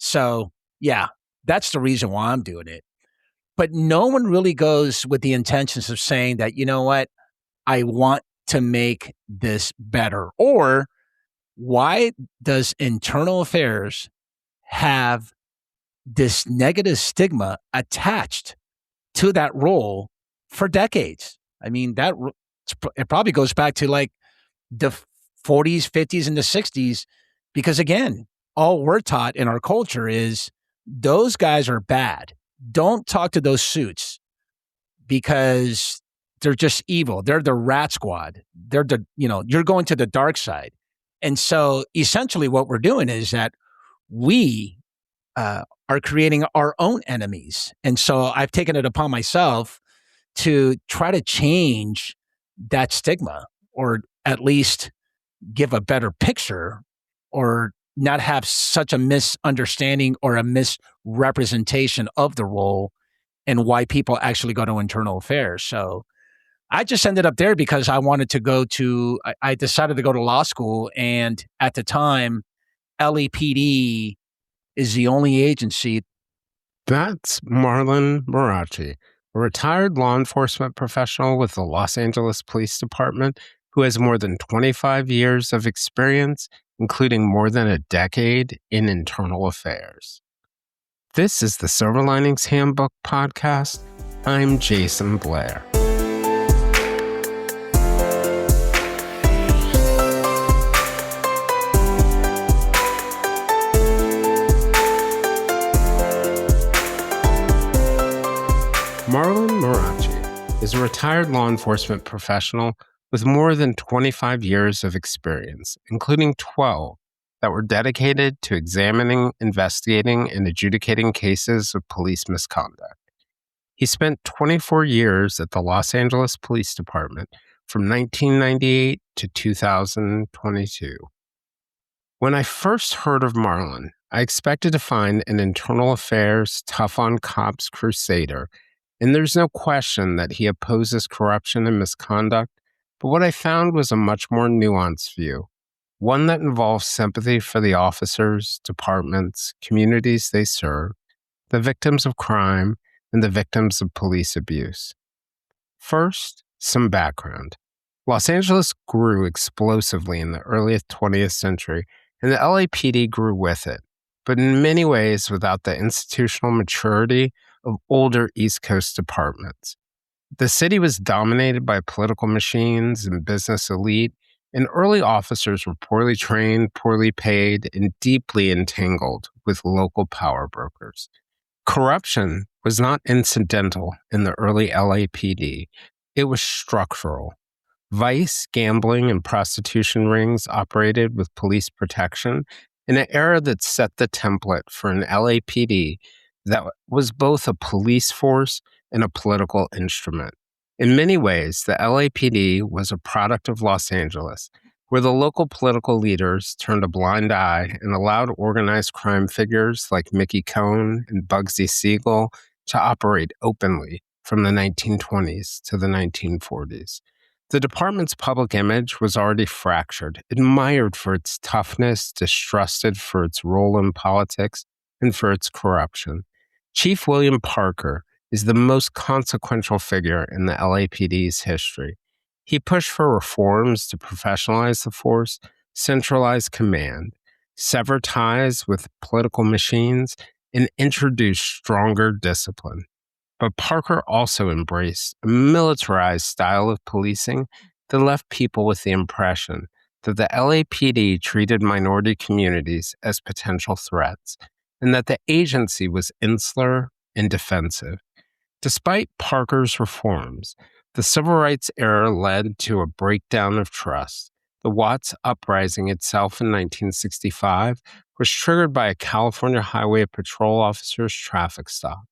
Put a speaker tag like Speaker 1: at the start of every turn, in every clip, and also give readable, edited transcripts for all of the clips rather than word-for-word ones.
Speaker 1: So, yeah, that's the reason why I'm doing it. But no one really goes with the intentions of saying that, you know what, I want to make this better. Or why does internal affairs have this negative stigma attached to that role for decades? I mean, it probably goes back to like the 40s, 50s, and the 60s, because again, all we're taught in our culture is those guys are bad. Don't talk to those suits because they're just evil. They're the rat squad. They're you're going to the dark side. And so essentially what we're doing is that we are creating our own enemies. And so I've taken it upon myself to try to change that stigma, or at least give a better picture, or not have such a misunderstanding or a misrepresentation of the role and why people actually go to internal affairs. So I just ended up there because I decided to go to law school. And at the time, LAPD is the only agency.
Speaker 2: That's Marlon Marrache, a retired law enforcement professional with the Los Angeles Police Department who has more than 25 years of experience, including more than a decade in internal affairs. This is the Silver Linings Handbook podcast. I'm Jason Blair. Marlon Marrache is a retired law enforcement professional with more than 25 years of experience, including 12 that were dedicated to examining, investigating, and adjudicating cases of police misconduct. He spent 24 years at the Los Angeles Police Department from 1998 to 2022. When I first heard of Marlon, I expected to find an internal affairs, tough-on-cops crusader. And there's no question that he opposes corruption and misconduct, but what I found was a much more nuanced view, one that involves sympathy for the officers, departments, communities they serve, the victims of crime, and the victims of police abuse. First, some background. Los Angeles grew explosively in the early 20th century, and the LAPD grew with it, but in many ways without the institutional maturity of older East Coast departments. The city was dominated by political machines and business elite, and early officers were poorly trained, poorly paid, and deeply entangled with local power brokers. Corruption was not incidental in the early LAPD. It was structural. Vice, gambling, and prostitution rings operated with police protection in an era that set the template for an LAPD that was both a police force and a political instrument. In many ways, the LAPD was a product of Los Angeles, where the local political leaders turned a blind eye and allowed organized crime figures like Mickey Cohn and Bugsy Siegel to operate openly from the 1920s to the 1940s. The department's public image was already fractured, admired for its toughness, distrusted for its role in politics, and for its corruption. Chief William Parker is the most consequential figure in the LAPD's history. He pushed for reforms to professionalize the force, centralize command, sever ties with political machines, and introduce stronger discipline. But Parker also embraced a militarized style of policing that left people with the impression that the LAPD treated minority communities as potential threats, and that the agency was insular and defensive. Despite Parker's reforms, the civil rights era led to a breakdown of trust. The Watts Uprising itself in 1965 was triggered by a California Highway Patrol officer's traffic stop.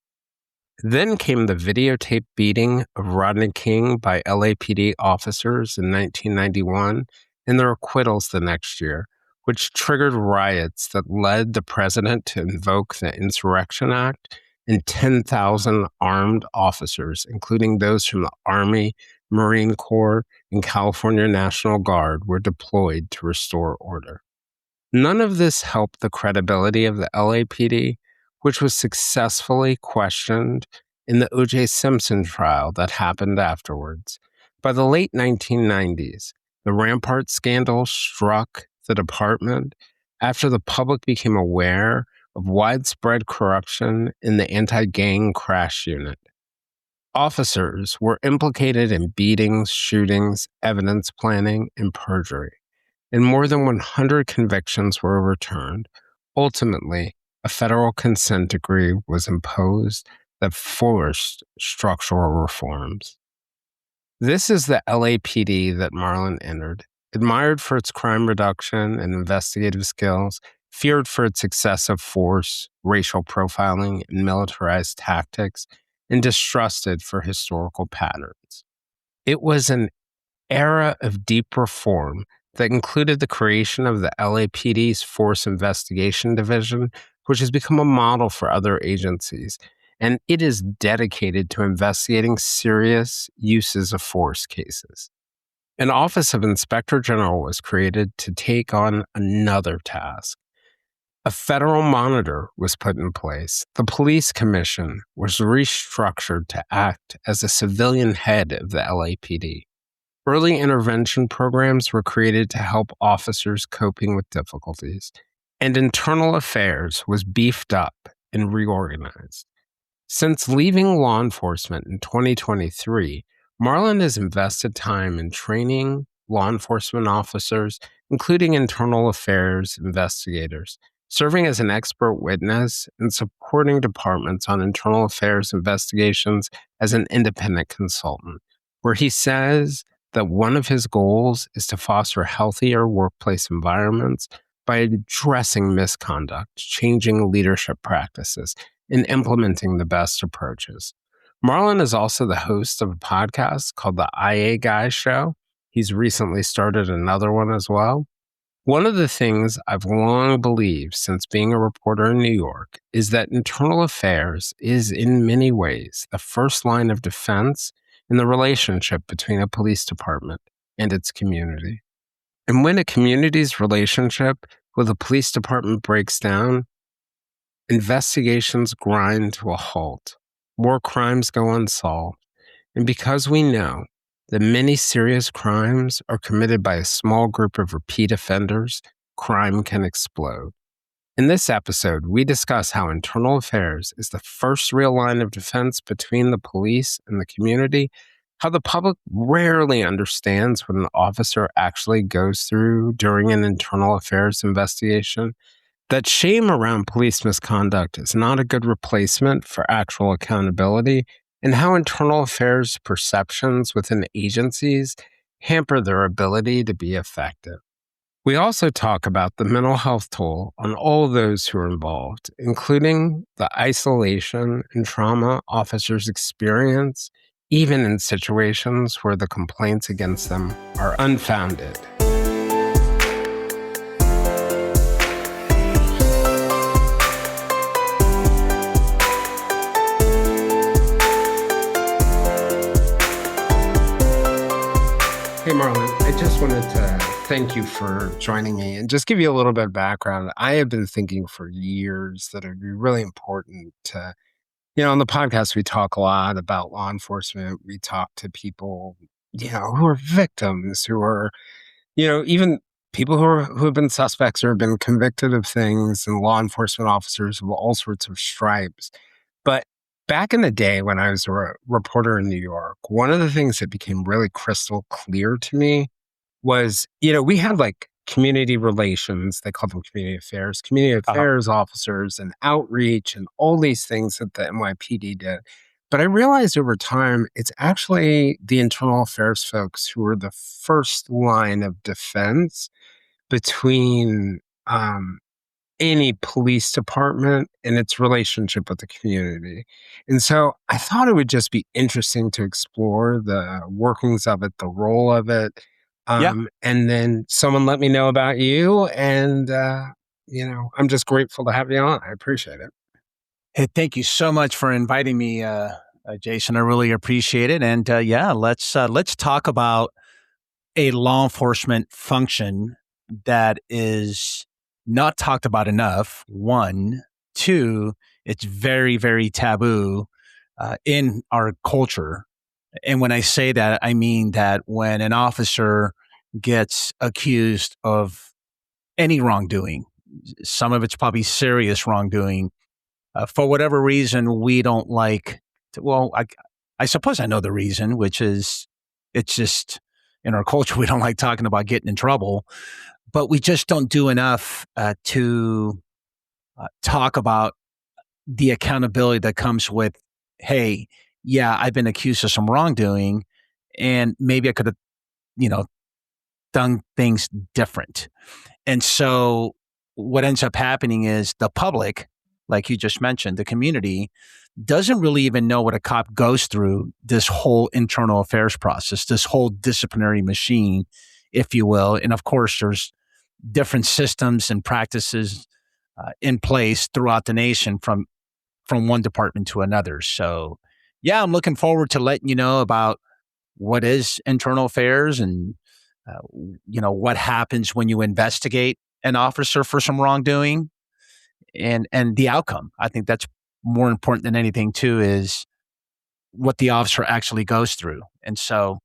Speaker 2: Then came the videotaped beating of Rodney King by LAPD officers in 1991 and their acquittals the next year, which triggered riots that led the president to invoke the Insurrection Act, and 10,000 armed officers, including those from the Army, Marine Corps, and California National Guard, were deployed to restore order. None of this helped the credibility of the LAPD, which was successfully questioned in the O.J. Simpson trial that happened afterwards. By the late 1990s, the Rampart scandal struck the department after the public became aware of widespread corruption in the anti-gang crash unit. Officers were implicated in beatings, shootings, evidence planning, and perjury, and more than 100 convictions were overturned. Ultimately, a federal consent decree was imposed that forced structural reforms. This is the LAPD that Marlon entered, admired for its crime reduction and investigative skills, feared for its excessive force, racial profiling, and militarized tactics, and distrusted for historical patterns. It was an era of deep reform that included the creation of the LAPD's Force Investigation Division, which has become a model for other agencies, and it is dedicated to investigating serious uses of force cases. An Office of Inspector General was created to take on another task. A federal monitor was put in place. The Police Commission was restructured to act as a civilian head of the LAPD. Early intervention programs were created to help officers coping with difficulties, and internal affairs was beefed up and reorganized. Since leaving law enforcement in 2023, Marlon has invested time in training law enforcement officers, including internal affairs investigators, serving as an expert witness and supporting departments on internal affairs investigations as an independent consultant, where he says that one of his goals is to foster healthier workplace environments by addressing misconduct, changing leadership practices, and implementing the best approaches. Marlon is also the host of a podcast called the IA Guy Show. He's recently started another one as well. One of the things I've long believed since being a reporter in New York is that internal affairs is in many ways the first line of defense in the relationship between a police department and its community. And when a community's relationship with a police department breaks down, investigations grind to a halt. More crimes go unsolved. And because we know that many serious crimes are committed by a small group of repeat offenders, crime can explode. In this episode, we discuss how internal affairs is the first real line of defense between the police and the community, how the public rarely understands what an officer actually goes through during an internal affairs investigation, that shame around police misconduct is not a good replacement for actual accountability, and how internal affairs perceptions within agencies hamper their ability to be effective. We also talk about the mental health toll on all those who are involved, including the isolation and trauma officers experience, even in situations where the complaints against them are unfounded. Hey, Marlon, I just wanted to thank you for joining me and just give you a little bit of background. I have been thinking for years that it would be really important to, on the podcast, we talk a lot about law enforcement. We talk to people, who are victims, who are, even people who have been suspects or have been convicted of things, and law enforcement officers of all sorts of stripes. But back in the day when I was a reporter in New York, one of the things that became really crystal clear to me was, we had like community relations, they called them community affairs officers and outreach and all these things that the NYPD did. But I realized over time, it's actually the internal affairs folks who are the first line of defense between any police department and its relationship with the community. And so I thought it would just be interesting to explore the workings of it, the role of it. And then someone let me know about you. And, I'm just grateful to have you on. I appreciate it.
Speaker 1: Hey, thank you so much for inviting me, Jason. I really appreciate it. And let's talk about a law enforcement function that is not talked about enough. One, two, it's very, very taboo in our culture. And when I say that, I mean that when an officer gets accused of any wrongdoing, some of it's probably serious wrongdoing, for whatever reason, we don't like, I suppose I know the reason, which is it's just in our culture, we don't like talking about getting in trouble, but we just don't do enough to talk about the accountability that comes with, hey, yeah, I've been accused of some wrongdoing and maybe I could have, you know, done things different. And so what ends up happening is the public, like you just mentioned, the community doesn't really even know what a cop goes through this whole internal affairs process, this whole disciplinary machine, if you will. And of course, there's different systems and practices in place throughout the nation from one department to another. So, yeah, I'm looking forward to letting you know about what is internal affairs and what happens when you investigate an officer for some wrongdoing and the outcome. I think that's more important than anything too is what the officer actually goes through. And so,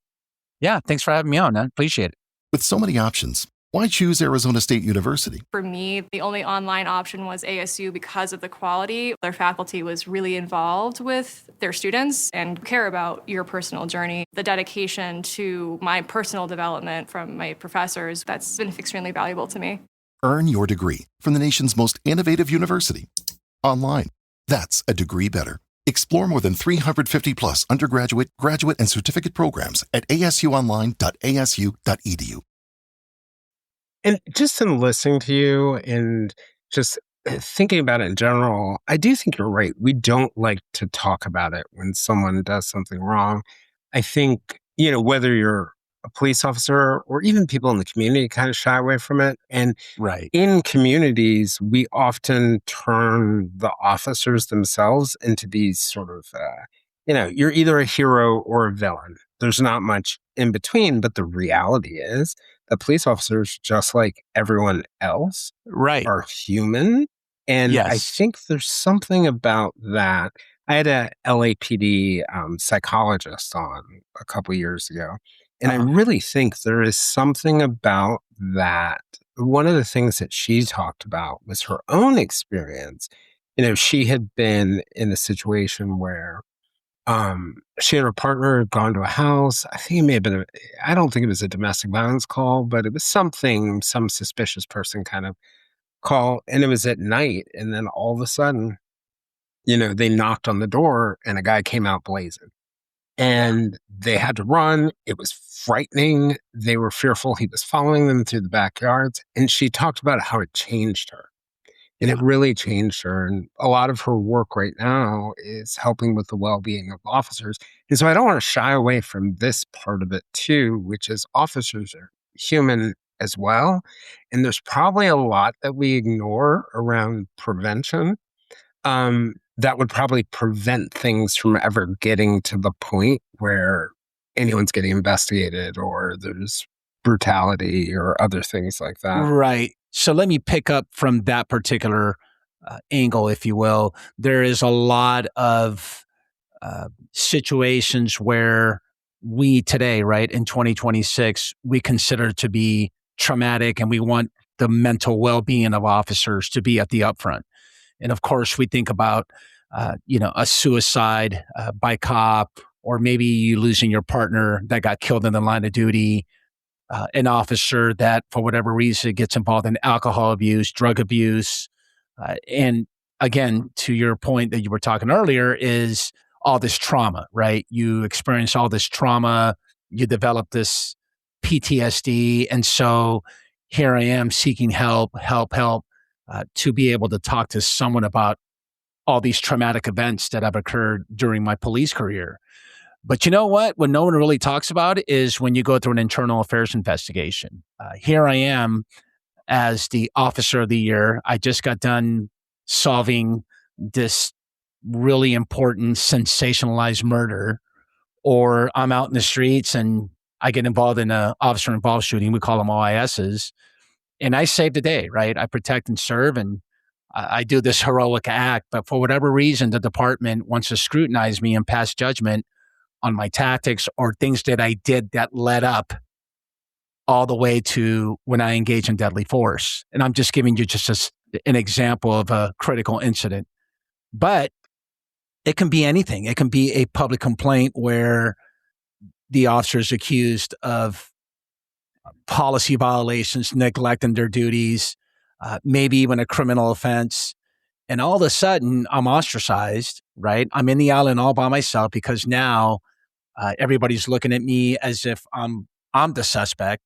Speaker 1: yeah, thanks for having me on. I appreciate it.
Speaker 3: With so many options, why choose Arizona State University?
Speaker 4: For me, the only online option was ASU because of the quality. Their faculty was really involved with their students and care about your personal journey. The dedication to my personal development from my professors, that's been extremely valuable to me.
Speaker 3: Earn your degree from the nation's most innovative university. Online. That's a degree better. Explore more than 350 plus undergraduate, graduate, and certificate programs at asuonline.asu.edu.
Speaker 2: And just in listening to you and just thinking about it in general, I do think you're right. We don't like to talk about it when someone does something wrong. I think, whether you're a police officer or even people in the community kind of shy away from it. And
Speaker 1: Right.
Speaker 2: in communities, we often turn the officers themselves into these sort of, you're either a hero or a villain. There's not much in between, but the reality is that police officers, just like everyone else,
Speaker 1: Right.
Speaker 2: are human. And I
Speaker 1: Yes.
Speaker 2: think there's something about that. I had a LAPD psychologist on a couple years ago, and I really think there is something about that. One of the things that she talked about was her own experience. She had been in a situation where she and her partner had gone to a house. I think it may have been, I don't think it was a domestic violence call, but it was something, some suspicious person kind of call. And it was at night. And then all of a sudden, they knocked on the door and a guy came out blazing. And they had to run. It was frightening. They were fearful he was following them through the backyards. And she talked about how it changed her. And it really changed her. And a lot of her work right now is helping with the well-being of officers. And so I don't want to shy away from this part of it too, which is officers are human as well. And there's probably a lot that we ignore around prevention that would probably prevent things from ever getting to the point where anyone's getting investigated or there's brutality or other things like that.
Speaker 1: Right. So let me pick up from that particular angle, if you will. There is a lot of situations where we today, right, in 2026, we consider to be traumatic and we want the mental well-being of officers to be at the upfront. And of course, we think about, a suicide by cop, or maybe you losing your partner that got killed in the line of duty, an officer that, for whatever reason, gets involved in alcohol abuse, drug abuse. And again, to your point that you were talking earlier, is all this trauma, right? You experience all this trauma, you develop this PTSD. And so here I am seeking help, to be able to talk to someone about all these traumatic events that have occurred during my police career. But you know what? What no one really talks about is when you go through an internal affairs investigation. Here I am as the officer of the year. I just got done solving this really important sensationalized murder, or I'm out in the streets and I get involved in an officer-involved shooting. We call them OISs. and I save the day, right? I protect and serve, and I do this heroic act. But for whatever reason, the department wants to scrutinize me and pass judgment on my tactics or things that I did that led up all the way to when I engage in deadly force. And I'm just giving you just an example of a critical incident. But it can be anything. It can be a public complaint where the officer is accused of policy violations, neglecting their duties, maybe even a criminal offense. And all of a sudden, I'm ostracized, right? I'm in the island all by myself because now everybody's looking at me as if I'm the suspect.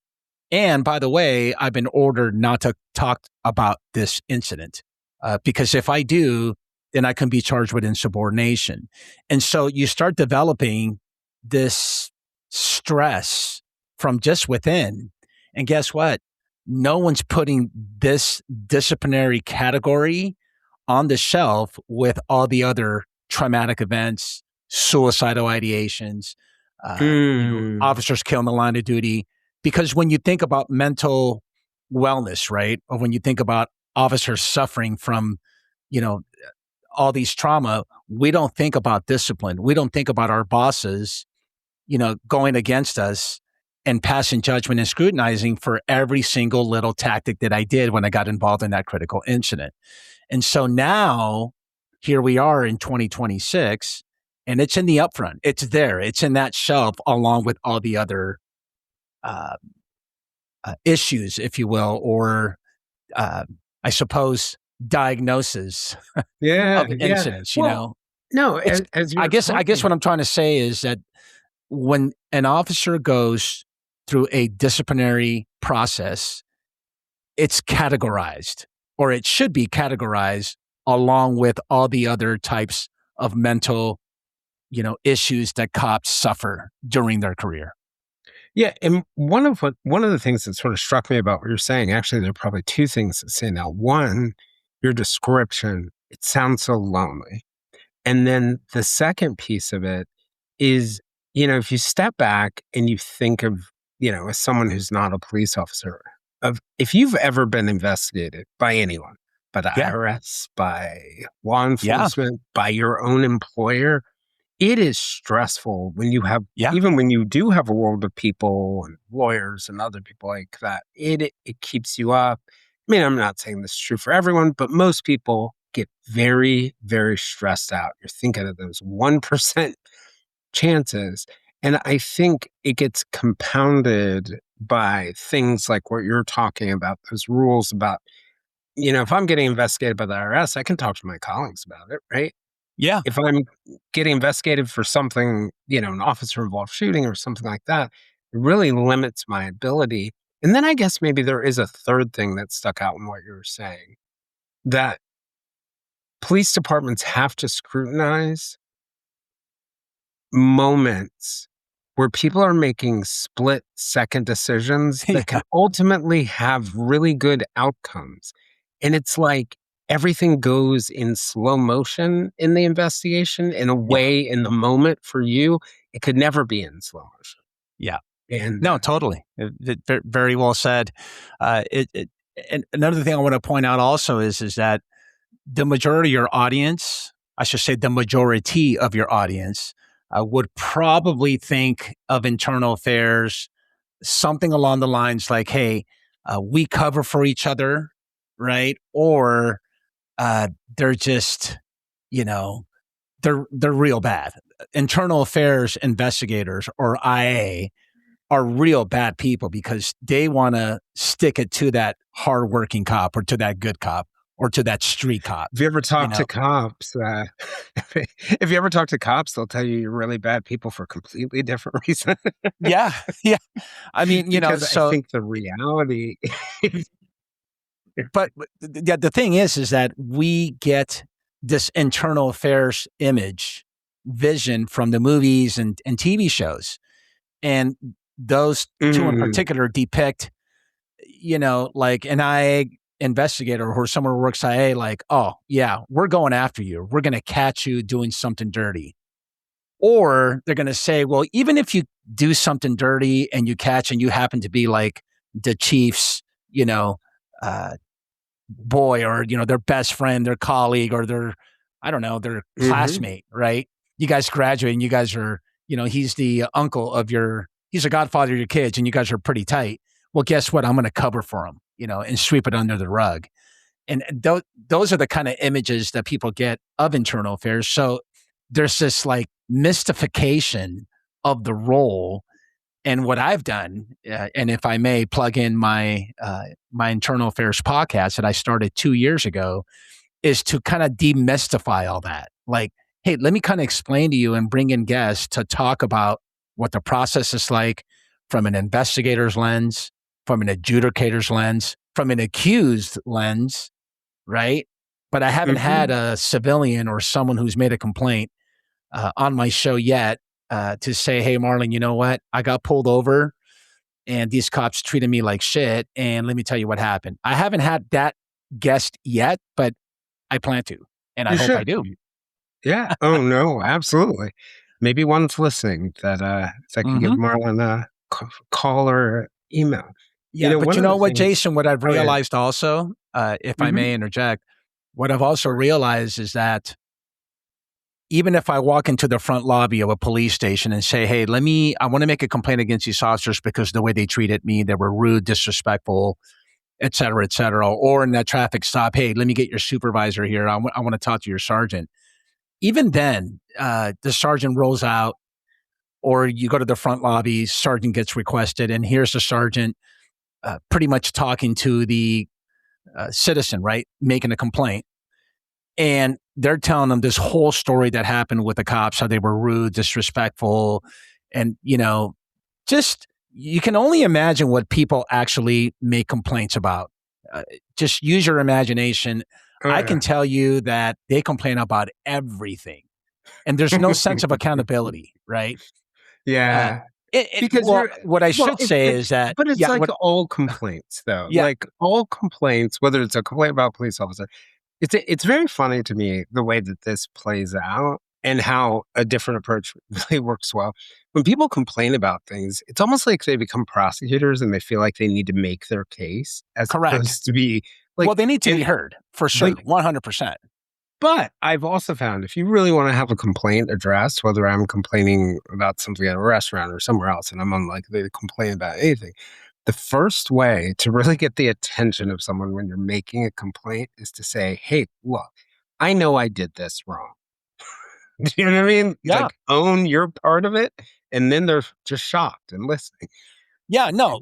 Speaker 1: And by the way, I've been ordered not to talk about this incident because if I do, then I can be charged with insubordination. And so you start developing this stress from just within. And guess what? No one's putting this disciplinary category on the shelf with all the other traumatic events, suicidal ideations, officers killed in the line of duty. Because when you think about mental wellness, right, or when you think about officers suffering from, all these trauma, we don't think about discipline. We don't think about our bosses, going against us and passing judgment and scrutinizing for every single little tactic that I did when I got involved in that critical incident. And so now here we are in 2026, and it's in the upfront. It's there. It's in that shelf along with all the other issues, if you will, or I suppose diagnosis of incidents.
Speaker 2: No,
Speaker 1: I guess what I'm trying to say is that when an officer goes through a disciplinary process, it's categorized, or it should be categorized along with all the other types of mental, issues that cops suffer during their career.
Speaker 2: Yeah, and one of the things that sort of struck me about what you're saying, actually, there are probably two things to say now. One, your description, it sounds so lonely. And then the second piece of it is, if you step back and you think of, as someone who's not a police officer, if you've ever been investigated by anyone, by the IRS, by law enforcement, by your own employer, it is stressful when you have, even when you do have a world of people and lawyers and other people like that, it keeps you up. I mean, I'm not saying this is true for everyone, but most people get very, very stressed out. You're thinking of those 1% chances. And I think it gets compounded by things like what you're talking about, those rules about, if I'm getting investigated by the IRS, I can talk to my colleagues about it, right?
Speaker 1: Yeah.
Speaker 2: If I'm getting investigated for something, an officer-involved shooting or something like that, it really limits my ability. And then I guess maybe there is a third thing that stuck out in what you were saying, that police departments have to scrutinize moments where people are making split-second decisions that can ultimately have really good outcomes. And it's like everything goes in slow motion in the investigation in a way in the moment for you. It could never be in slow motion.
Speaker 1: Yeah.
Speaker 2: And
Speaker 1: no, totally. Very well said. And another thing I want to point out also is that the majority of your audience, I should say the majority of your audience, would probably think of internal affairs, something along the lines like, hey, we cover for each other, right? Or they're just, they're real bad. Internal affairs investigators or IA are real bad people because they want to stick it to that hardworking cop or to that good cop or to that street cop.
Speaker 2: If you ever talk to cops, if you ever talk to cops, they'll tell you you're really bad people for completely different reasons.
Speaker 1: Yeah. I mean,
Speaker 2: so I think the reality.
Speaker 1: But the thing is that we get this internal affairs image, vision from the movies and TV shows. And those two in particular depict, like an IA investigator or someone who works IA, like, oh, yeah, we're going after you. We're going to catch you doing something dirty. Or they're going to say, well, even if you do something dirty and you catch and you happen to be like the chief's, boy or, their best friend, their colleague, or their classmate, right? You guys graduate and you guys are, he's the uncle of he's a godfather of your kids and you guys are pretty tight. Well, guess what? I'm going to cover for him, and sweep it under the rug. And those are the kind of images that people get of internal affairs. So there's this like mystification of the role. And what I've done, and if I may plug in my internal affairs podcast that I started 2 years ago, is to kind of demystify all that. Like, hey, let me kind of explain to you and bring in guests to talk about what the process is like from an investigator's lens, from an adjudicator's lens, from an accused lens, right? But I haven't had a civilian or someone who's made a complaint on my show yet to say, hey, Marlon, you know what? I got pulled over and these cops treated me like shit. And let me tell you what happened. I haven't had that guest yet, but I plan to. And I hope I do.
Speaker 2: Yeah. Oh, no, absolutely. Maybe one's listening that can give Marlon a call or email.
Speaker 1: Yeah, but you know what, Jason, what I've realized also, if I may interject, what I've also realized is that even if I walk into the front lobby of a police station and say, hey, I want to make a complaint against these officers because the way they treated me, they were rude, disrespectful, et cetera, or in that traffic stop, hey, let me get your supervisor here. I want to talk to your sergeant. Even then, the sergeant rolls out, or you go to the front lobby, sergeant gets requested, and here's the sergeant pretty much talking to the citizen, right, making a complaint. And they're telling them this whole story that happened with the cops, how they were rude, disrespectful, and, just you can only imagine what people actually make complaints about. Just use your imagination. I can tell you that they complain about everything, and there's no sense of accountability, right?
Speaker 2: Yeah.
Speaker 1: What I should say is that,
Speaker 2: but it's all complaints, though.
Speaker 1: Yeah.
Speaker 2: Like all complaints, whether it's a complaint about a police officer, it's very funny to me the way that this plays out and how a different approach really works well. When people complain about things, it's almost like they become prosecutors and they feel like they need to make their case as opposed to be like.
Speaker 1: Well, they need to be heard for sure, 100%.
Speaker 2: But I've also found if you really want to have a complaint addressed, whether I'm complaining about something at a restaurant or somewhere else, and I'm unlikely to complain about anything, the first way to really get the attention of someone when you're making a complaint is to say, hey, look, I know I did this wrong. Do you know what I mean?
Speaker 1: Yeah.
Speaker 2: Like own your part of it, and then they're just shocked and listening.
Speaker 1: Yeah, no,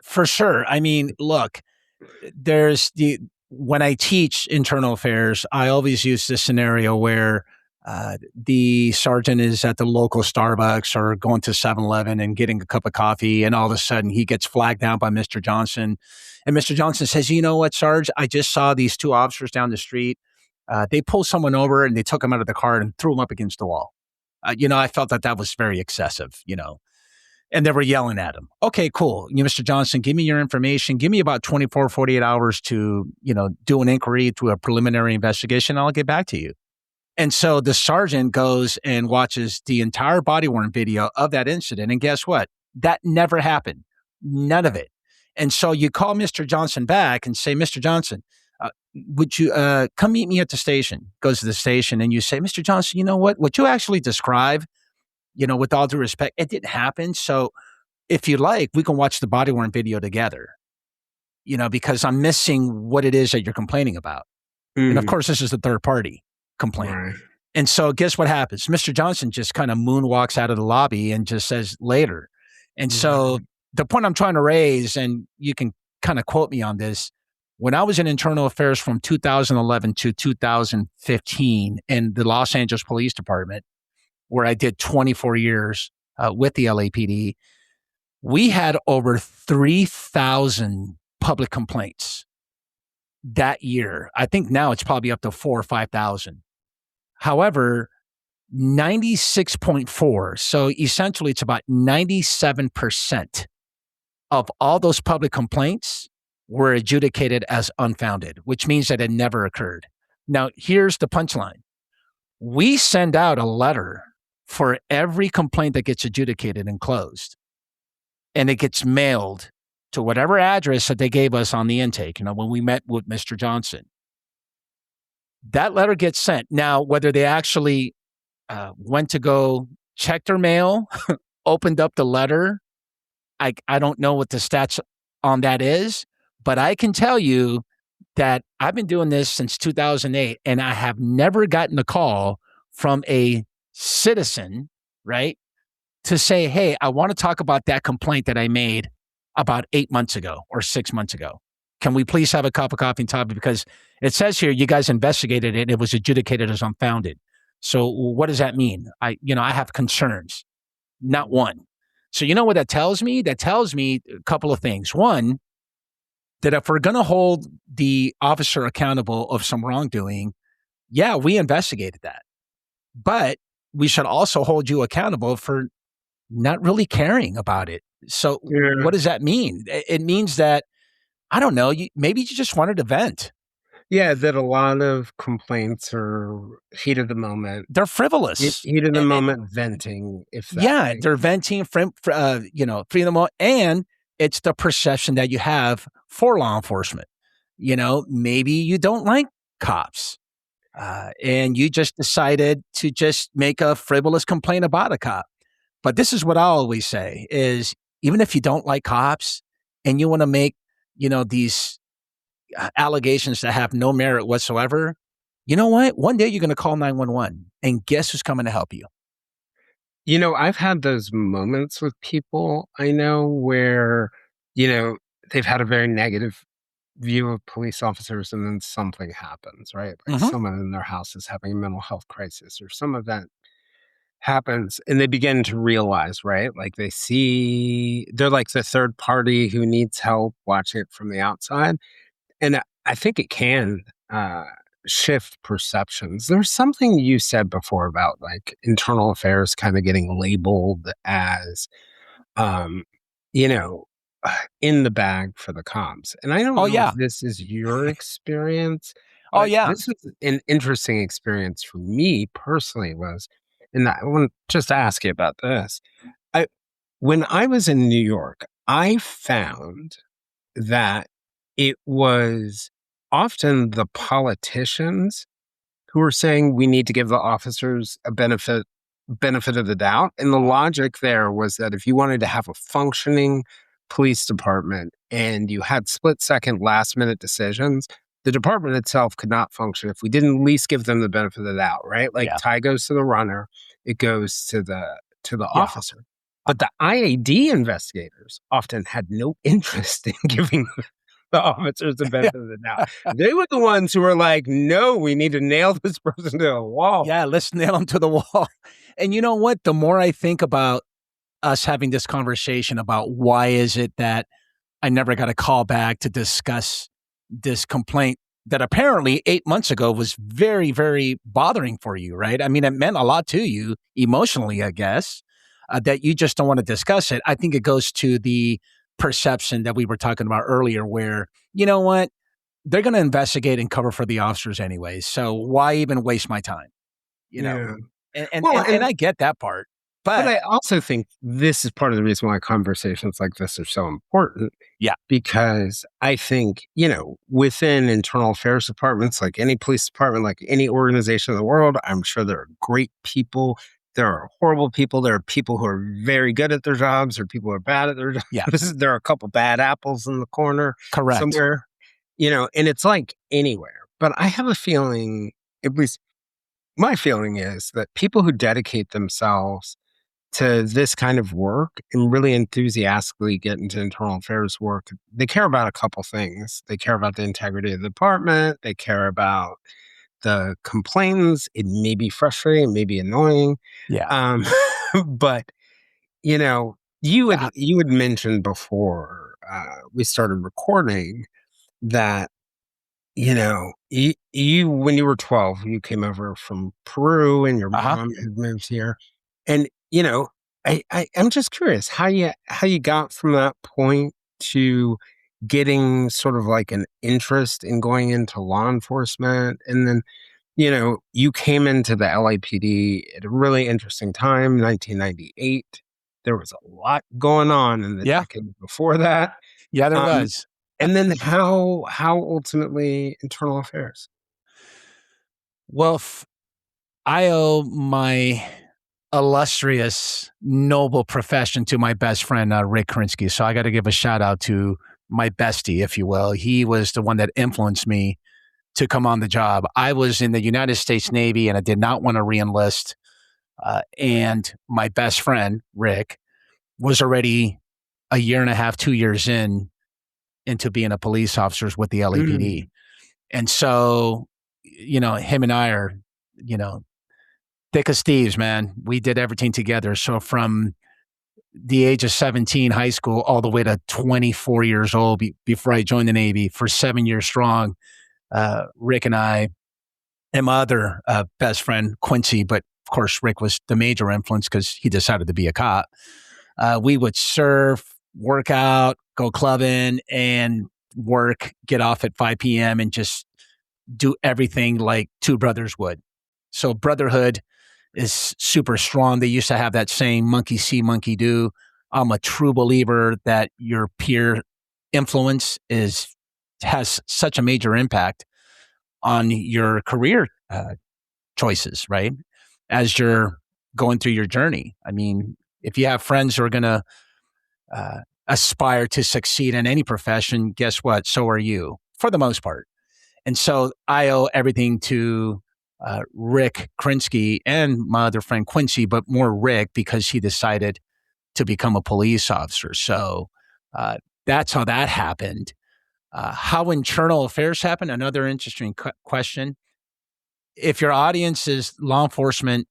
Speaker 1: for sure. I mean, look, when I teach internal affairs, I always use this scenario where the sergeant is at the local Starbucks or going to 7-Eleven and getting a cup of coffee, and all of a sudden he gets flagged down by Mr. Johnson. And Mr. Johnson says, you know what, Sarge, I just saw these two officers down the street. They pulled someone over and they took him out of the car and threw him up against the wall. I felt that was very excessive, and they were yelling at him. Okay, cool. Mr. Johnson, give me your information. Give me about 24, 48 hours to, do an inquiry, to a preliminary investigation. I'll get back to you. And so the sergeant goes and watches the entire body-worn video of that incident. And guess what? That never happened. None of it. And so you call Mr. Johnson back and say, Mr. Johnson, would you come meet me at the station? Goes to the station and you say, Mr. Johnson, you know what you actually describe, with all due respect, it didn't happen. So if you like, we can watch the body-worn video together, because I'm missing what it is that you're complaining about. And of course, this is the third party complaint. Right. And so guess what happens? Mr. Johnson just kind of moonwalks out of the lobby and just says later. And so the point I'm trying to raise, and you can kind of quote me on this, when I was in internal affairs from 2011 to 2015 in the Los Angeles Police Department, where I did 24 years with the LAPD, we had over 3,000 public complaints that year. I think now it's probably up to 4,000 or 5,000. However, 96.4, so essentially it's about 97% of all those public complaints were adjudicated as unfounded, which means that it never occurred. Now, here's the punchline. We send out a letter for every complaint that gets adjudicated and closed, and it gets mailed to whatever address that they gave us on the intake, when we met with Mr. Johnson. That letter gets sent. Now, whether they actually went to go check their mail, opened up the letter, I don't know what the stats on that is, but I can tell you that I've been doing this since 2008, and I have never gotten a call from a citizen, right, to say, hey, I want to talk about that complaint that I made about 8 months ago or 6 months ago. Can we please have a cup of coffee and talk? Because it says here you guys investigated it and it was adjudicated as unfounded. So what does that mean? I have concerns. Not one. So you know what that tells me? That tells me a couple of things. One, that if we're going to hold the officer accountable of some wrongdoing, yeah, we investigated that. But we should also hold you accountable for not really caring about it. So what does that mean? It means that, I don't know, maybe you just wanted to vent.
Speaker 2: Yeah, that a lot of complaints are heat of the moment.
Speaker 1: They're frivolous.
Speaker 2: Heat of the moment venting, if that.
Speaker 1: Yeah, they're venting, free of the moment. And it's the perception that you have for law enforcement. Maybe you don't like cops. And you just decided to just make a frivolous complaint about a cop. But this is what I always say is, even if you don't like cops and you want to make, these allegations that have no merit whatsoever, you know what? One day you're going to call 911 and guess who's coming to help you?
Speaker 2: I've had those moments with people I know where, they've had a very negative view of police officers and then something happens, right? Like someone in their house is having a mental health crisis or some event happens and they begin to realize, right? Like they're like the third party who needs help watching it from the outside. And I think it can shift perceptions. There's something you said before about like internal affairs kind of getting labeled as, you know, in the bag for the cops. And I don't know if this is your experience. This was an interesting experience for me personally and I want to just ask you about this. When I was in New York, I found that it was often the politicians who were saying we need to give the officers a benefit of the doubt. And the logic there was that if you wanted to have a functioning police department and you had split-second, last-minute decisions, the department itself could not function if we didn't at least give them the benefit of the doubt, right? Like tie goes to the runner, it goes to the officer. But the IAD investigators often had no interest in giving the officers the benefit of the doubt. They were the ones who were like, no, we need to nail this person to a wall.
Speaker 1: Yeah, let's nail him to the wall. And you know what? The more I think about us having this conversation about why is it that I never got a call back to discuss this complaint that apparently 8 months ago was very, very bothering for you, right? I mean, it meant a lot to you emotionally, I guess, that you just don't want to discuss it. I think it goes to the perception that we were talking about earlier where, you know what, they're going to investigate and cover for the officers anyway. So why even waste my time? And I get that part.
Speaker 2: But I also think this is part of the reason why conversations like this are so important.
Speaker 1: Yeah.
Speaker 2: Because I think, within internal affairs departments, like any police department, like any organization in the world, I'm sure there are great people. There are horrible people. There are people who are very good at their jobs or people who are bad at their jobs.
Speaker 1: Yeah.
Speaker 2: There are a couple bad apples in the corner.
Speaker 1: Correct.
Speaker 2: Somewhere, and it's like anywhere. But I have a feeling, at least my feeling is that people who dedicate themselves to this kind of work and really enthusiastically get into internal affairs work, they care about a couple things. They care about the integrity of the department. They care about the complaints. It may be frustrating, it may be annoying.
Speaker 1: Yeah.
Speaker 2: But you had mentioned before we started recording that you when you were 12, you came over from Peru and your mom had moved here, and I'm just curious how you got from that point to getting sort of like an interest in going into law enforcement. And then, you came into the LAPD at a really interesting time, 1998. There was a lot going on in the decade before that.
Speaker 1: Yeah, there
Speaker 2: Um,
Speaker 1: was.
Speaker 2: and then how ultimately internal affairs?
Speaker 1: Well, I owe my illustrious, noble profession to my best friend, Rick Krinsky. So I got to give a shout out to my bestie, if you will. He was the one that influenced me to come on the job. I was in the United States Navy and I did not want to reenlist. And my best friend, Rick, was already a year and a half, 2 years into being a police officer with the LAPD.
Speaker 2: Mm.
Speaker 1: And so, him and I are, you know, thick as thieves, man. We did everything together. So from the age of 17, high school, all the way to 24 years old before I joined the Navy for 7 years strong, Rick and I and my other best friend, Quincy, but of course, Rick was the major influence because he decided to be a cop. We would surf, work out, go clubbing, and work, get off at 5 p.m. and just do everything like two brothers would. So brotherhood is super strong. They used to have that saying, monkey see, monkey do. I'm a true believer that your peer influence has such a major impact on your career choices, right? As you're going through your journey. I mean, if you have friends who are going to aspire to succeed in any profession, guess what? So are you, for the most part. And so I owe everything to Rick Krinsky and my other friend Quincy, but more Rick because he decided to become a police officer. So that's how that happened. How internal affairs happen, another interesting question. If your audience is law enforcement,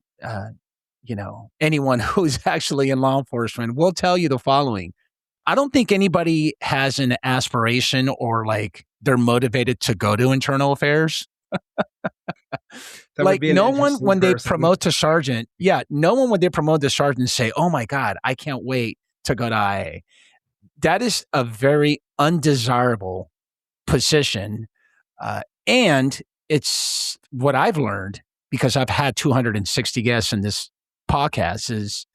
Speaker 1: anyone who's actually in law enforcement will tell you the following. I don't think anybody has an aspiration or like they're motivated to go to internal affairs.
Speaker 2: That would
Speaker 1: Like
Speaker 2: be an
Speaker 1: no one
Speaker 2: interesting
Speaker 1: when they
Speaker 2: person.
Speaker 1: promote to sergeant, no one when they promote to sergeant say, "Oh my God, I can't wait to go to IA." That is a very undesirable position, and it's what I've learned because I've had 260 guests in this podcast is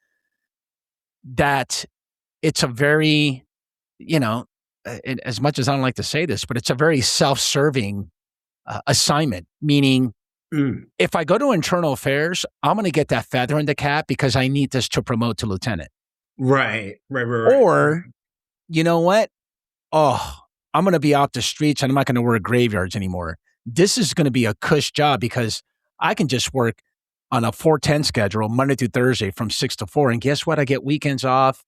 Speaker 1: that it's a very, as much as I don't like to say this, but it's a very self-serving assignment, meaning if I go to internal affairs, I'm going to get that feather in the cap because I need this to promote to lieutenant.
Speaker 2: Right.
Speaker 1: Or, you know what? Oh, I'm going to be off the streets and I'm not going to work graveyards anymore. This is going to be a cush job because I can just work on a 4-10 schedule Monday through Thursday from 6 to 4. And guess what? I get weekends off.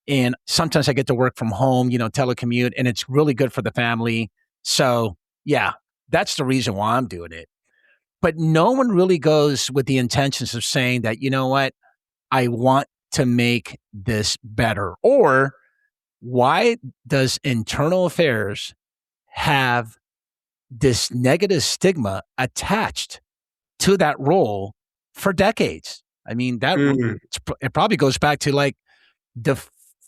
Speaker 1: And sometimes I get to work from home, telecommute, and it's really good for the family. So, yeah, that's the reason why I'm doing it. But no one really goes with the intentions of saying that, you know what, I want to make this better. Or why does internal affairs have this negative stigma attached to that role for decades? I mean, it probably goes back to like the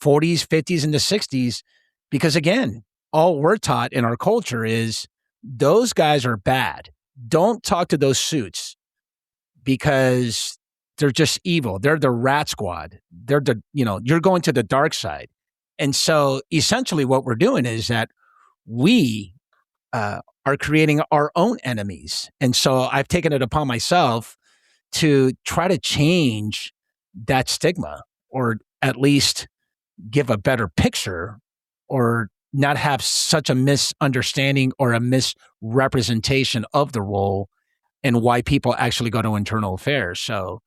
Speaker 1: 40s, 50s, and the 60s, because again, all we're taught in our culture is those guys are bad. Don't talk to those suits because they're just evil. They're the rat squad. They're you're going to the dark side. And so essentially what we're doing is that we are creating our own enemies. And so I've taken it upon myself to try to change that stigma, or at least give a better picture, or not have such a misunderstanding or a misrepresentation of the role and why people actually go to internal affairs. So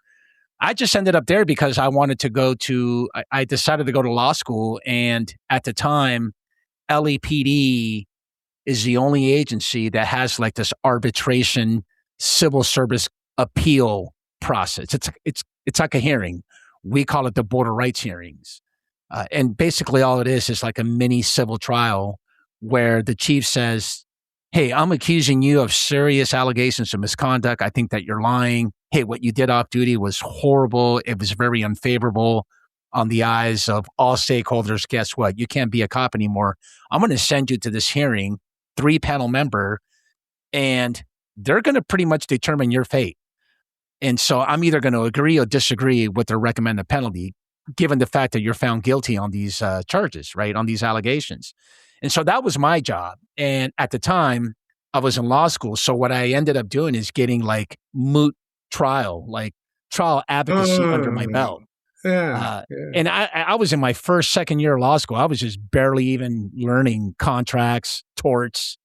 Speaker 1: I just ended up there because I wanted to I decided to go to law school. And at the time, LAPD is the only agency that has like this arbitration civil service appeal process. It's like a hearing. We call it the border rights hearings. And basically all it is like a mini civil trial where the chief says, hey, I'm accusing you of serious allegations of misconduct. I think that you're lying. Hey, what you did off duty was horrible. It was very unfavorable on the eyes of all stakeholders. Guess what? You can't be a cop anymore. I'm going to send you to this hearing, 3-panel member, and they're going to pretty much determine your fate. And so I'm either going to agree or disagree with their recommended penalty, given the fact that you're found guilty on these charges, right, on these allegations. And so that was my job. And at the time, I was in law school. So what I ended up doing is getting like moot trial, like trial advocacy under my belt.
Speaker 2: Yeah.
Speaker 1: And I was in my second year of law school. I was just barely even learning contracts, torts,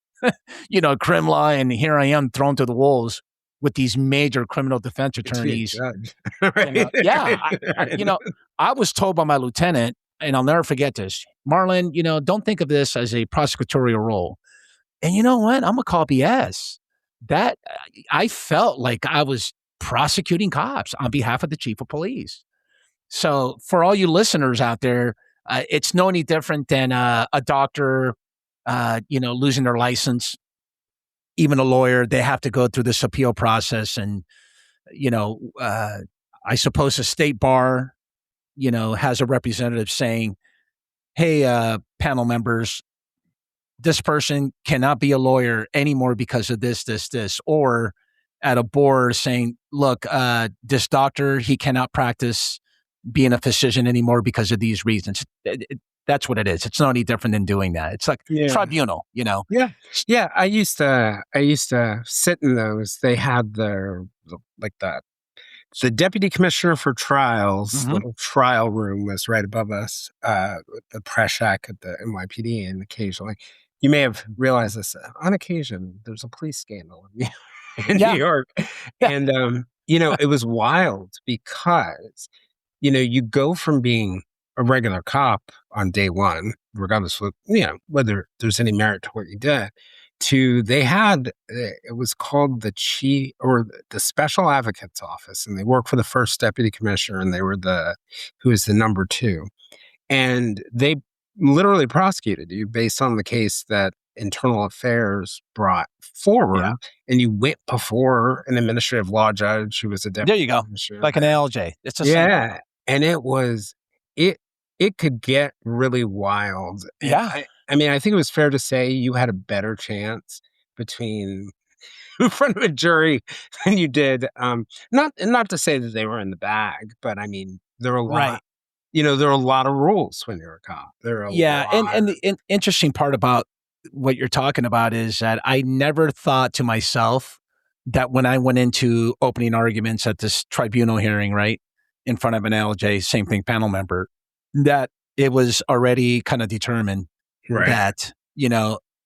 Speaker 1: crim law. And here I am thrown to the wolves with these major criminal defense attorneys.
Speaker 2: Judge.
Speaker 1: And, I was told by my lieutenant, and I'll never forget this, Marlon, don't think of this as a prosecutorial role. And you know what? I'm going to call BS. That I felt like I was prosecuting cops on behalf of the chief of police. So for all you listeners out there, it's no any different than a doctor, losing their license. Even a lawyer, they have to go through this appeal process. And, I suppose a state bar, has a representative saying, hey, panel members, this person cannot be a lawyer anymore because of this. Or at a board saying, look, this doctor, he cannot practice being a physician anymore because of these reasons. That's what it is. It's not any different than doing that. It's like tribunal,
Speaker 2: Yeah. Yeah. I used to sit in those. They had the deputy commissioner for trials, little trial room was right above us, the press shack at the NYPD. And occasionally, you may have realized this, on occasion, there's a police scandal in New York.
Speaker 1: Yeah.
Speaker 2: And, it was wild because, you go from being a regular cop on day one, regardless of, whether there's any merit to what you did, to it was called the chief or the special advocate's office. And they worked for the first deputy commissioner, and they were who was the number two. And they literally prosecuted you based on the case that internal affairs brought forward. Yeah. And you went before an administrative law judge who was a deputy.
Speaker 1: There you go. Like an ALJ. It's a
Speaker 2: and it was, it could get really wild.
Speaker 1: Yeah.
Speaker 2: I mean, I think it was fair to say you had a better chance in front of a jury than you did. Not to say that they were in the bag, but I mean, there are a lot. There are a lot of rules when you're a cop.
Speaker 1: And the interesting part about what you're talking about is that I never thought to myself that when I went into opening arguments at this tribunal hearing, right, in front of an LJ, same thing, panel member, that it was already kind of determined that,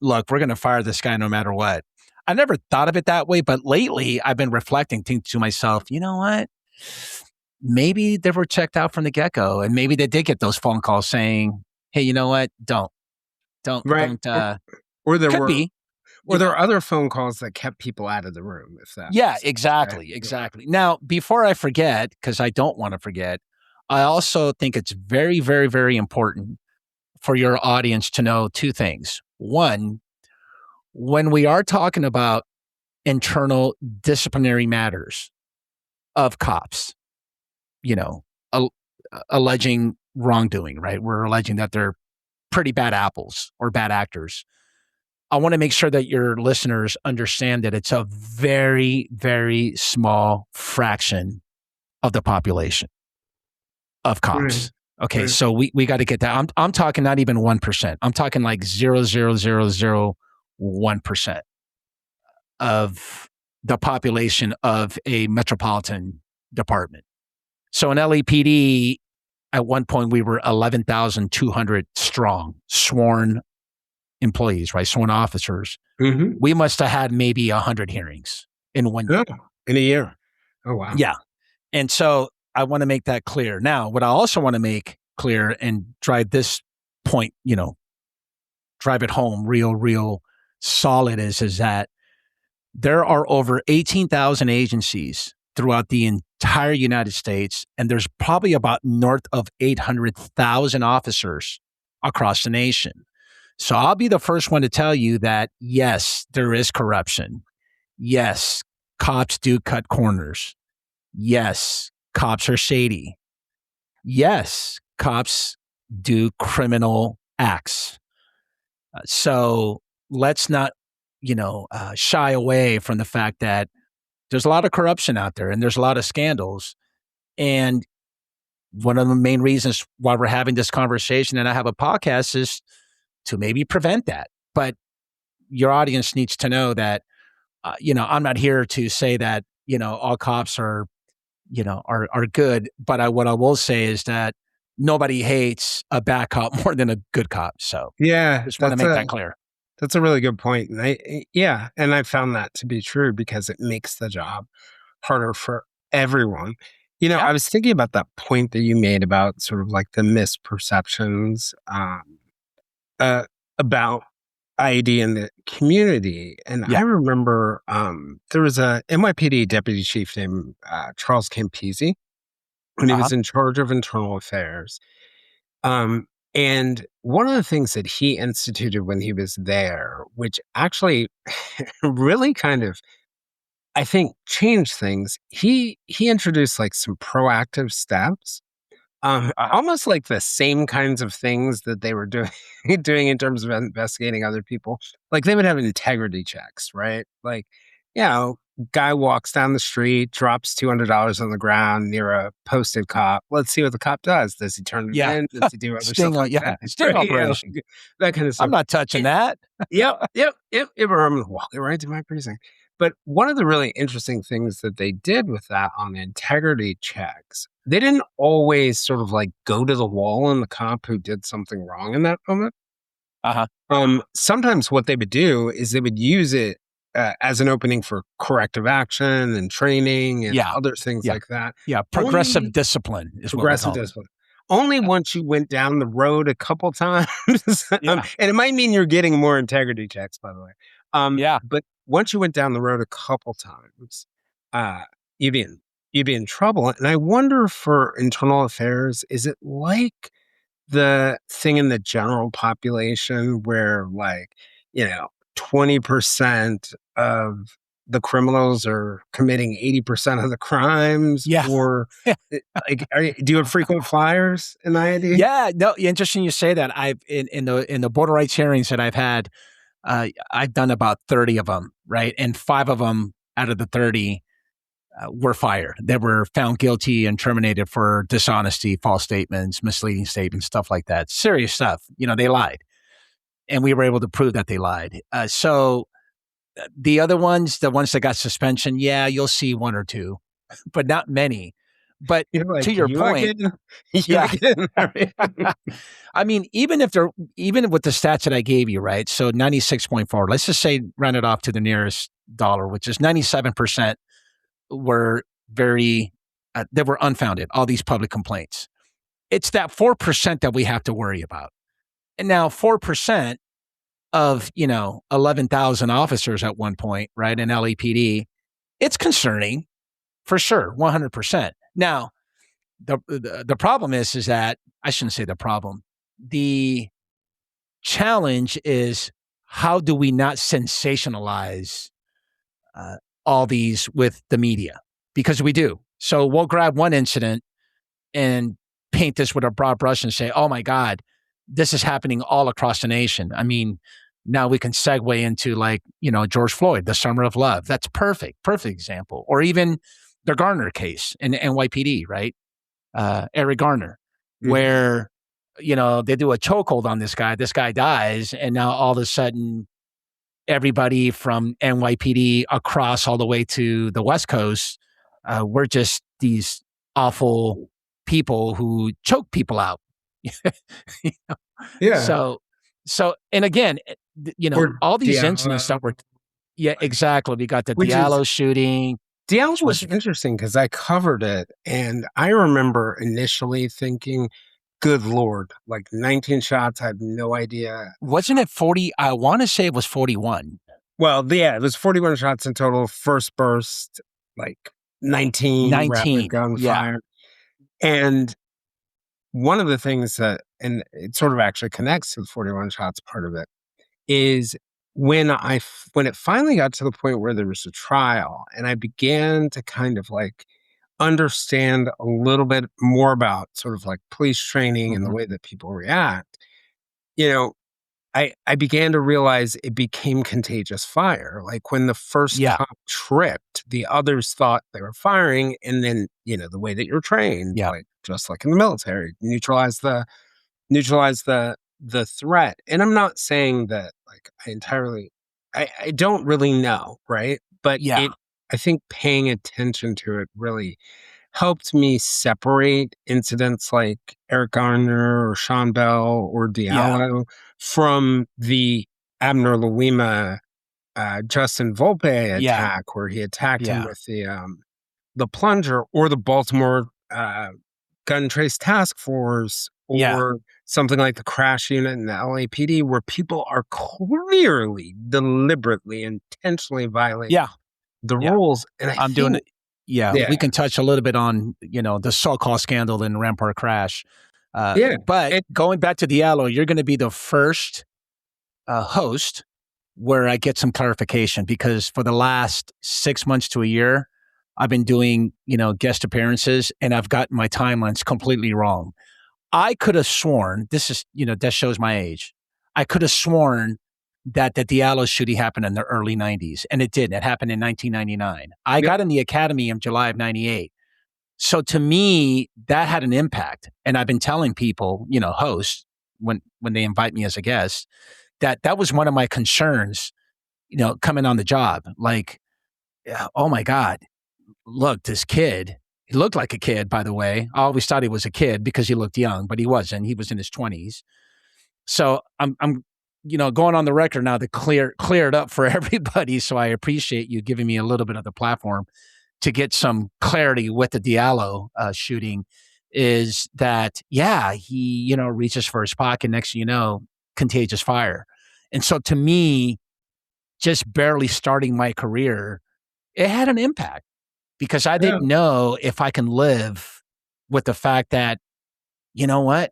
Speaker 1: look, we're going to fire this guy no matter what. I never thought of it that way, but lately I've been reflecting, thinking to myself, you know what? Maybe they were checked out from the get-go, and maybe they did get those phone calls saying, hey, you know what? Don't.
Speaker 2: Or there
Speaker 1: could be.
Speaker 2: Or there are other phone calls that kept people out of the room.
Speaker 1: Exactly. Now, before I forget, because I don't want to forget, I also think it's very, very, very important for your audience to know two things. One, when we are talking about internal disciplinary matters of cops, alleging wrongdoing, right? We're alleging that they're pretty bad apples or bad actors. I want to make sure that your listeners understand that it's a very, very small fraction of the population of cops. Okay, so we got to get that. I'm talking not even 1%. I'm talking like 0.0001% of the population of a metropolitan department. So in LAPD, at one point we were 11,200 strong, sworn employees, right? Sworn officers.
Speaker 2: Mm-hmm.
Speaker 1: We must have had maybe 100 hearings in one year.
Speaker 2: In a year. Oh, wow.
Speaker 1: Yeah. And so I want to make that clear. Now, what I also want to make clear and drive this point, drive it home real solid is that there are over 18,000 agencies throughout the entire United States, and there's probably about north of 800,000 officers across the nation. So I'll be the first one to tell you that, yes, there is corruption. Yes, cops do cut corners. Yes, cops are shady. Yes, cops do criminal acts. So let's not, shy away from the fact that there's a lot of corruption out there and there's a lot of scandals. And one of the main reasons why we're having this conversation and I have a podcast is to maybe prevent that. But your audience needs to know that, I'm not here to say that, all cops are, are good. But what I will say is that nobody hates a bad cop more than a good cop. So
Speaker 2: Yeah,
Speaker 1: just want to make that clear.
Speaker 2: that's a really good point. And I found that to be true because it makes the job harder for everyone.
Speaker 1: Yeah.
Speaker 2: I was thinking about that point that you made about sort of like the misperceptions about ID in the community. And
Speaker 1: Yeah.
Speaker 2: I remember there was a NYPD deputy chief named Charles Campisi, when he was in charge of internal affairs. And one of the things that he instituted when he was there, which actually really kind of, I think, changed things, he introduced like some proactive steps, almost like the same kinds of things that they were doing doing in terms of investigating other people. Like they would have integrity checks, right? Like, guy walks down the street, drops $200 on the ground near a posted cop. Let's see what the cop does. Does he turn it
Speaker 1: Yeah.
Speaker 2: in? Does he do other stuff like that?
Speaker 1: Sting
Speaker 2: Right?
Speaker 1: operation.
Speaker 2: That kind of stuff.
Speaker 1: I'm not touching that.
Speaker 2: Yep. Or I'm walking right to my precinct. But one of the really interesting things that they did with that on integrity checks, they didn't always sort of like go to the wall on the cop who did something wrong in that moment. Sometimes what they would do is they would use it as an opening for corrective action and training and other things like that.
Speaker 1: Yeah, progressive discipline is
Speaker 2: progressive
Speaker 1: what we call
Speaker 2: discipline. Only once you went down the road a couple times, and it might mean you're getting more integrity checks, by the way. But once you went down the road a couple times, you'd be in trouble. And I wonder, for internal affairs, is it like the thing in the general population where, like, 20% of the criminals are committing 80% of the crimes?
Speaker 1: Yeah.
Speaker 2: Or like, do you have frequent flyers in IID?
Speaker 1: Yeah, no, interesting you say that. I've in the border rights hearings that I've had, I've done about 30 of them, right? And 5 of them out of the 30 were fired. They were found guilty and terminated for dishonesty, false statements, misleading statements, stuff like that. Serious stuff. They lied. And we were able to prove that they lied. So the other ones, the ones that got suspension, you'll see 1 or 2, but not many. But
Speaker 2: Like,
Speaker 1: to your point, I mean, even with the stats that I gave you, right? So 96.4, let's just say round it off to the nearest dollar, which is 97% were they were unfounded, all these public complaints. It's that 4% that we have to worry about. And now 4% of, 11,000 officers at one point, right, in LAPD, it's concerning for sure, 100%. Now, the problem is that, I shouldn't say the problem. The challenge is, how do we not sensationalize all these with the media? Because we do. So we'll grab one incident and paint this with a broad brush and say, oh my God, this is happening all across the nation. I mean, now we can segue into, like, George Floyd, the Summer of Love. That's perfect example. Or even the Garner case in NYPD, right? Eric Garner, where, they do a chokehold on this guy dies. And now all of a sudden, everybody from NYPD across all the way to the West Coast, we're just these awful people who choke people out.
Speaker 2: Yeah.
Speaker 1: So, and again, all these incidents that were, exactly. We got the Diallo shooting.
Speaker 2: Diallo was interesting because I covered it, and I remember initially thinking, good Lord, like 19 shots, I have no idea.
Speaker 1: Wasn't it 40? I want to say it was 41.
Speaker 2: Well, it was 41 shots in total. First burst, like 19 rapid gunfire. And one of the things that, and it sort of actually connects to the 41 shots part of it, is when it finally got to the point where there was a trial, and I began to kind of like understand a little bit more about sort of like police training and the way that people react, I began to realize it became contagious fire. Like when the first cop tripped, the others thought they were firing, and then, the way that you're trained, like just like in the military, neutralize the the threat, and I'm not saying that like I don't really know, right? But
Speaker 1: Yeah.
Speaker 2: I think paying attention to it really helped me separate incidents like Eric Garner or Sean Bell or
Speaker 1: Yeah.
Speaker 2: Diallo from the Abner Louima Justin Volpe
Speaker 1: Yeah.
Speaker 2: attack, where he attacked him
Speaker 1: Yeah.
Speaker 2: with the plunger, or the Baltimore Gun Trace Task Force,
Speaker 1: Yeah.
Speaker 2: or something like the crash unit in the LAPD, where people are clearly, deliberately, intentionally violating
Speaker 1: Yeah.
Speaker 2: the
Speaker 1: Yeah.
Speaker 2: rules. And I
Speaker 1: I'm doing
Speaker 2: think,
Speaker 1: it. Yeah.
Speaker 2: yeah,
Speaker 1: We can touch a little bit on, the so-called scandal in Rampart crash.
Speaker 2: yeah,
Speaker 1: But
Speaker 2: it,
Speaker 1: going back to Diallo, you're going to be the first host where I get some clarification, because for the last 6 months to a year, I've been doing, guest appearances, and I've gotten my timelines completely wrong. I could have sworn, this is, that shows my age. I could have sworn that the Diallo shooting happened in the early 90s, and it didn't. It happened in 1999. I
Speaker 2: yep,
Speaker 1: got in the academy in July of 98. So to me, that had an impact. And I've been telling people, hosts, when they invite me as a guest, that was one of my concerns, coming on the job. Like, oh my God, look, this kid, he looked like a kid, by the way. I always thought he was a kid because he looked young, but he wasn't. He was in his 20s. So I'm going on the record now to clear it up for everybody. So I appreciate you giving me a little bit of the platform to get some clarity with the Diallo shooting. Is that, yeah, he, reaches for his pocket. Next thing you know, contagious fire. And so to me, just barely starting my career, it had an impact, because I
Speaker 2: yeah,
Speaker 1: didn't know if I can live with the fact that, you know what,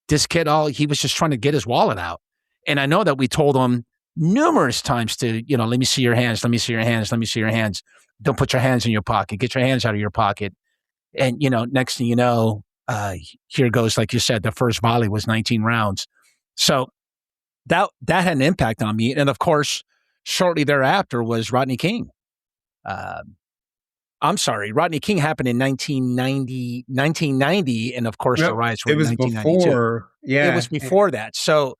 Speaker 1: this kid, he was just trying to get his wallet out. And I know that we told him numerous times to, let me see your hands, let me see your hands, let me see your hands. Don't put your hands in your pocket. Get your hands out of your pocket. And, next thing you know, here goes, like you said, the first volley was 19 rounds. So that had an impact on me. And of course, shortly thereafter was Rodney King. I'm sorry, Rodney King happened in 1990, and of course the
Speaker 2: no,
Speaker 1: riots were
Speaker 2: it
Speaker 1: in
Speaker 2: was
Speaker 1: 1992.
Speaker 2: before,
Speaker 1: It
Speaker 2: yeah,
Speaker 1: was before that. So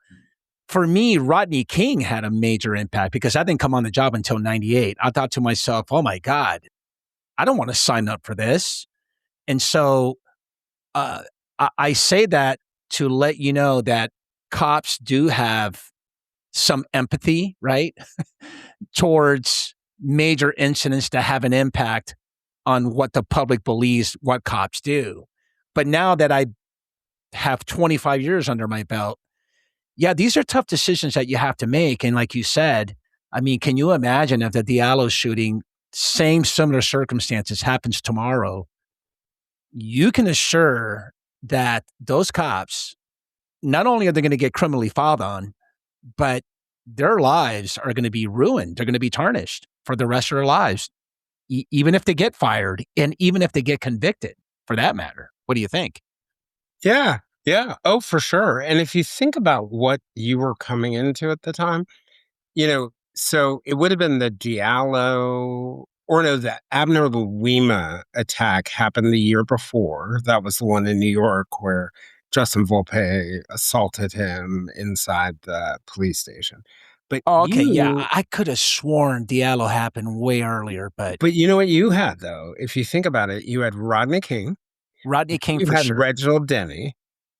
Speaker 1: for me, Rodney King had a major impact, because I didn't come on the job until 98. I thought to myself, oh my God, I don't want to sign up for this. And so I say that to let you know that cops do have some empathy, right, towards major incidents that have an impact on what the public believes what cops do. But now that I have 25 years under my belt, yeah, these are tough decisions that you have to make. And like you said, I mean, can you imagine if the Diallo shooting, same similar circumstances, happens tomorrow? You can assure that those cops, not only are they going to get criminally filed on, but their lives are going to be ruined. They're going to be tarnished for the rest of their lives, even if they get fired, and even if they get convicted, for that matter. What do you think?
Speaker 2: yeah, yeah. Oh, for sure. And if you think about what you were coming into at the time, so it would have been the Diallo, or no, the Abner Louima attack happened the year before. That was the one in New York where Justin Volpe assaulted him inside the police station. But
Speaker 1: Oh, okay. Yeah.
Speaker 2: you,
Speaker 1: I could have sworn Diallo happened way earlier, but
Speaker 2: but you know what you had though? If you think about it, you had Rodney King,
Speaker 1: Rodney King
Speaker 2: you
Speaker 1: for
Speaker 2: had
Speaker 1: sure.
Speaker 2: Reginald Denny,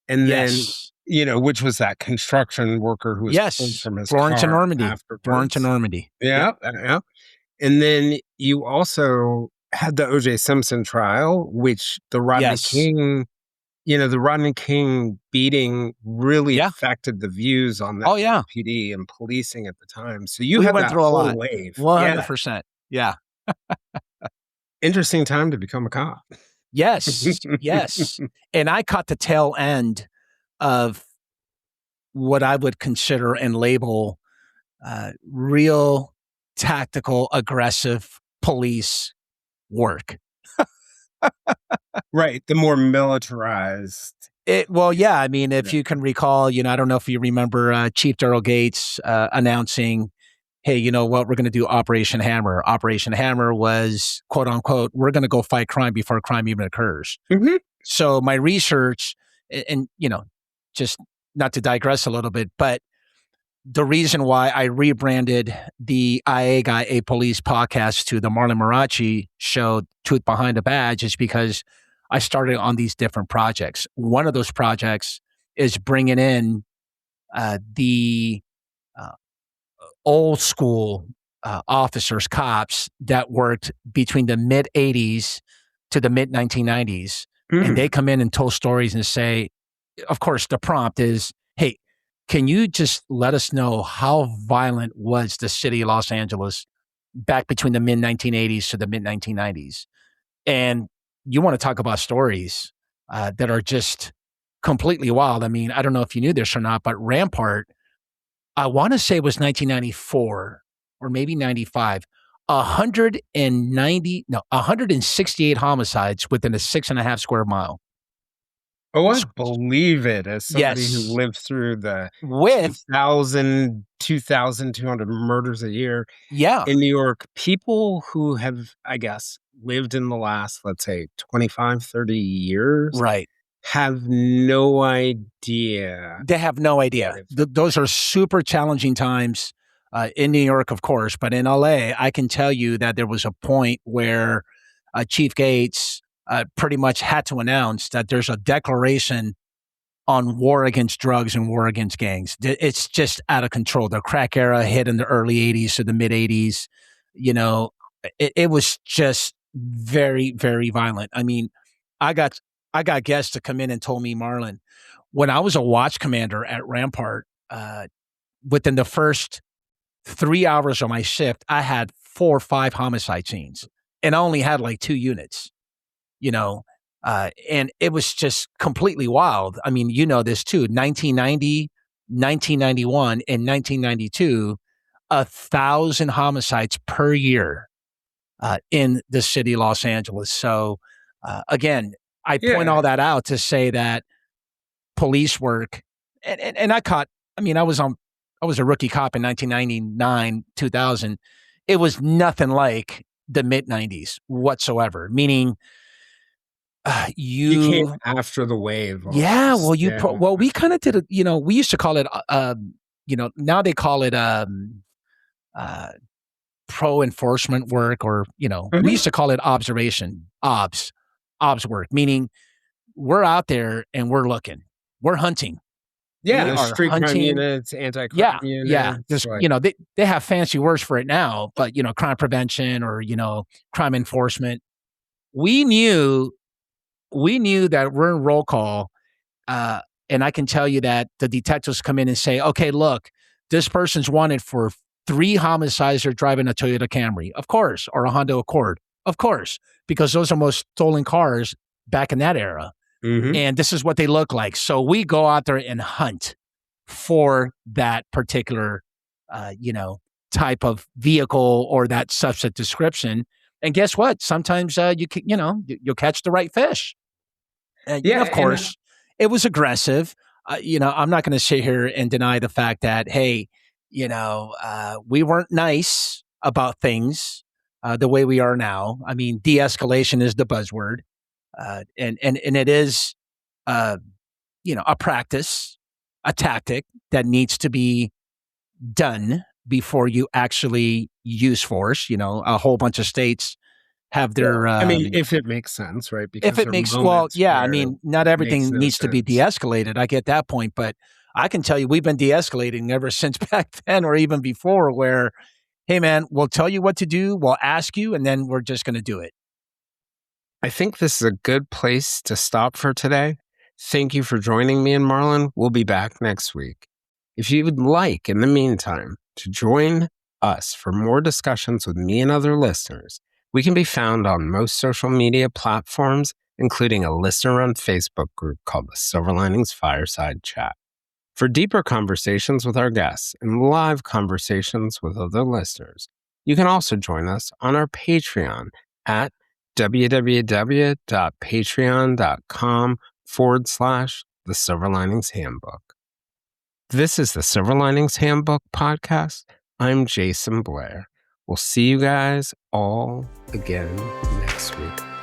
Speaker 2: and then,
Speaker 1: Yes.
Speaker 2: which was that construction worker who was pulled
Speaker 1: Yes.
Speaker 2: from his
Speaker 1: Florence and
Speaker 2: car
Speaker 1: Normandy. Florence and
Speaker 2: afterwards.
Speaker 1: Normandy.
Speaker 2: Yeah,
Speaker 1: Yep.
Speaker 2: yeah. And then you also had the O.J. Simpson trial, which
Speaker 1: Yes.
Speaker 2: The Rodney King beating really
Speaker 1: Yeah.
Speaker 2: affected the views on the
Speaker 1: Oh, yeah.
Speaker 2: LAPD and policing at the time. So you
Speaker 1: We
Speaker 2: had
Speaker 1: went
Speaker 2: that
Speaker 1: through a
Speaker 2: whole
Speaker 1: lot.
Speaker 2: wave. Yeah.
Speaker 1: 100%. Yeah.
Speaker 2: Interesting time to become a cop.
Speaker 1: Yes. Yes. And I caught the tail end of what I would consider and label real tactical, aggressive police work.
Speaker 2: Right. The more militarized.
Speaker 1: Well, yeah. I mean, if
Speaker 2: Yeah.
Speaker 1: you can recall, I don't know if you remember Chief Daryl Gates announcing, hey, you know what, we're going to do Operation Hammer. Operation Hammer was, quote unquote, we're going to go fight crime before crime even occurs.
Speaker 2: Mhm.
Speaker 1: So my research, and just not to digress a little bit, but the reason why I rebranded the IA Guy, A Police podcast to the Marlon Marrache show, Truth Behind the Badge, is because I started on these different projects. One of those projects is bringing in the old school officers, cops that worked between the mid 80s to the mid 1990s. And they come in and tell stories and say, of course, the prompt is, hey, can you just let us know how violent was the city of Los Angeles back between the mid 1980s to the mid 1990s? And you want to talk about stories that are just completely wild. I mean, I don't know if you knew this or not, but Rampart, I want to say it was 1994 or maybe 95, 168 homicides within a 6.5 square mile.
Speaker 2: Oh, I believe it, as somebody who lived through the 2,200 murders a year in New York. People who have, I guess, lived in the last, let's say, 25, 30 years.
Speaker 1: Right.
Speaker 2: Have no idea.
Speaker 1: They have no idea. Those are super challenging times in New York, of course. But in LA, I can tell you that there was a point where Chief Gates pretty much had to announce that there's a declaration on war against drugs and war against gangs. It's just out of control. The crack era hit in the early 80s to the mid 80s. You know, it was just very, very violent. I mean, I got guests to come in and told me, Marlon, when I was a watch commander at Rampart, within the first 3 hours of my shift, I had 4 or 5 homicide scenes, and I only had like 2 units. You know, and it was just completely wild. I mean, you know this too, 1990, 1991, and 1992, 1,000 homicides per year in the city of Los Angeles. So again, I point all that out to say that police work, and I was a rookie cop in 1999, 2000. It was nothing like the mid 90s whatsoever, meaning
Speaker 2: you came after the wave.
Speaker 1: Yeah. Well, we kind of did it, we used to call it, now they call it pro enforcement work, or, we used to call it observation, obs work, meaning we're out there and we're looking, we're hunting.
Speaker 2: Yeah, street crime units, anti-crime units.
Speaker 1: Yeah, just, they have fancy words for it now, but, crime prevention or, crime enforcement. We knew that we're in roll call, and I can tell you that the detectives come in and say, okay, look, this person's wanted for 3 homicides. They're driving a Toyota Camry, of course, or a Honda Accord, of course, because those are most stolen cars back in that era. Mm-hmm. And this is what they look like. So we go out there and hunt for that particular, type of vehicle or that subset description. And guess what? Sometimes you'll catch the right fish. Of course, it was aggressive. I'm not going to sit here and deny the fact that, hey, we weren't nice about things the way we are now. I mean, de-escalation is the buzzword, and it is, a practice, a tactic that needs to be done before you actually use force. A whole bunch of states have their.
Speaker 2: If it makes sense, right? Because
Speaker 1: if it makes, not everything needs to be de-escalated. I get that point, but I can tell you we've been de-escalating ever since back then, or even before, where, hey man, we'll tell you what to do, we'll ask you, and then we're just going to do it.
Speaker 2: I think this is a good place to stop for today. Thank you for joining me and Marlon. We'll be back next week. If you would like, in the meantime, to join us for more discussions with me and other listeners, we can be found on most social media platforms, including a listener-run Facebook group called the Silver Linings Fireside Chat. For deeper conversations with our guests and live conversations with other listeners, you can also join us on our Patreon at www.patreon.com/The Silver Linings Handbook. This is the Silver Linings Handbook podcast. I'm Jason Blair. We'll see you guys all again next week.